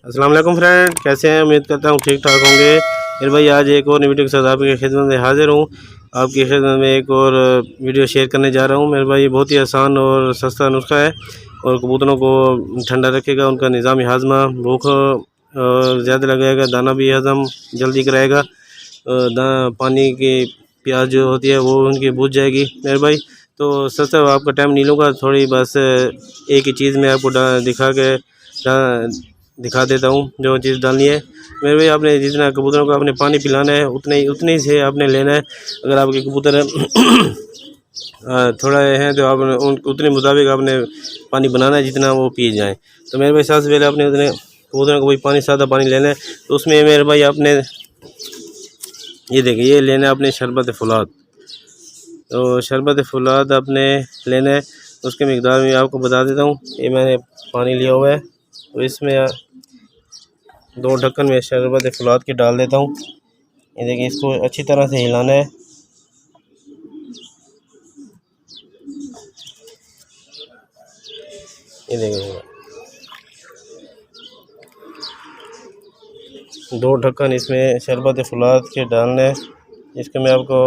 अस्सलाम वालेकुम फ्रेंड, कैसे हैं? उम्मीद करता हूँ ठीक ठाक होंगे। फिर भाई आज एक और वीडियो के साथ आपकी खिदमत में हाजिर हूँ। आपकी खिदमत में एक और वीडियो शेयर करने जा रहा हूँ। मेरे भाई बहुत ही आसान और सस्ता नुस्खा है और कबूतरों को ठंडा रखेगा, उनका निज़ाम हाजमा, भूख ज़्यादा लगाएगा, दाना भी हज़म जल्दी कराएगा, पानी की प्यास जो होती है वो उनकी बुझ जाएगी मेरे भाई। तो सस्ता आपका टाइम नहीं लूँगा, थोड़ी बस एक ही चीज़ में आपको दिखा देता हूँ जो चीज़ डालनी है मेरे भाई। आपने जितना कबूतरों को आपने पानी पिलाना है उतने ही से आपने लेना है। अगर आपके कबूतर थोड़ा है तो आप उतने मुताबिक आपने पानी बनाना है जितना वो पी जाए। तो मेरे भाई सबसे पहले आपने उतने कबूतरों को भाई पानी, सादा पानी लेना है। तो उसमें मेरे भाई आपने ये देखिए, ये लेना है अपने शरबत फुलाद। तो शरबत फुलाद आपने लेना है, उसके मिकदार में आपको बता देता हूँ। ये मैंने पानी लिया हुआ है, तो इसमें 2 ढक्कन में शरबत फुलाद की डाल देता हूँ। ये देखिए, इसको अच्छी तरह से हिलाना है। ये देखिए 2 ढक्कन इसमें शरबत फुलाद के डालना है। इसको मैं आपको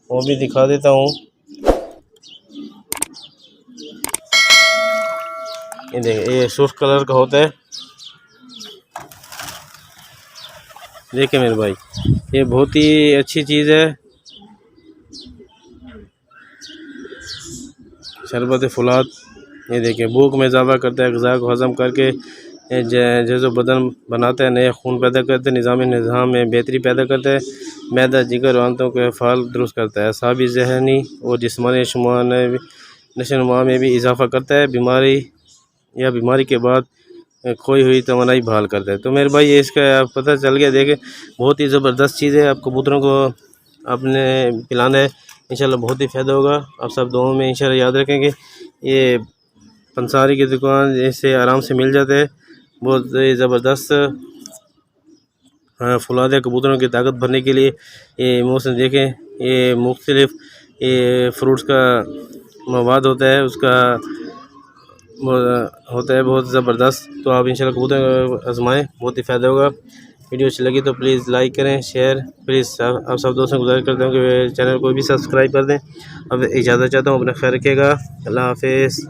वो भी दिखा देता हूँ। ये देखिए, ये सुर्ख कलर का होता है। देखिए मेरे भाई, ये बहुत ही अच्छी चीज़ है शरबत फुलाद। ये देखिए, भूख में इजाफा करता है, ग़िज़ा को हज़म करके जो बदन बनाता है, नया खून पैदा करता है, निज़ाम में बेहतरी पैदा करता है, मैदा, जिगर और आंतों के फाल दुरुस्त करता है, असाबी, ज़हनी और जिस्मानी नशोनुमा में भी इजाफा करता है, बीमारी के बाद खोई हुई तवानाई बहाल करता है। तो मेरे भाई, ये इसका पता चल गया। देखें, बहुत ही ज़बरदस्त चीज़ है। आप कबूतरों को आपने पिलाना है, इंशाल्लाह बहुत ही फ़ायदा होगा। आप सब दुआओं में इंशाल्लाह याद रखेंगे। ये पंसारी की दुकान जैसे आराम से मिल जाते हैं। बहुत ज़बरदस्त फुलाद है कबूतरों की ताकत भरने के लिए। ये मौसम देखें, ये मुख्तलिफ ये फ्रूट्स का मवाद होता है, उसका होता है बहुत ज़बरदस्त। तो आप इंशाल्लाह कबूतर आजमाएँ, बहुत ही फ़ायदा होगा। वीडियो अच्छी लगी तो प्लीज़ लाइक करें, शेयर, प्लीज़ आप सब दोस्तों को गुजारिश करता हूँ कि चैनल को भी सब्सक्राइब कर दें। अब इजाज़त चाहता हूँ, अपना ख्याल रखिएगा। अल्लाह हाफिज़।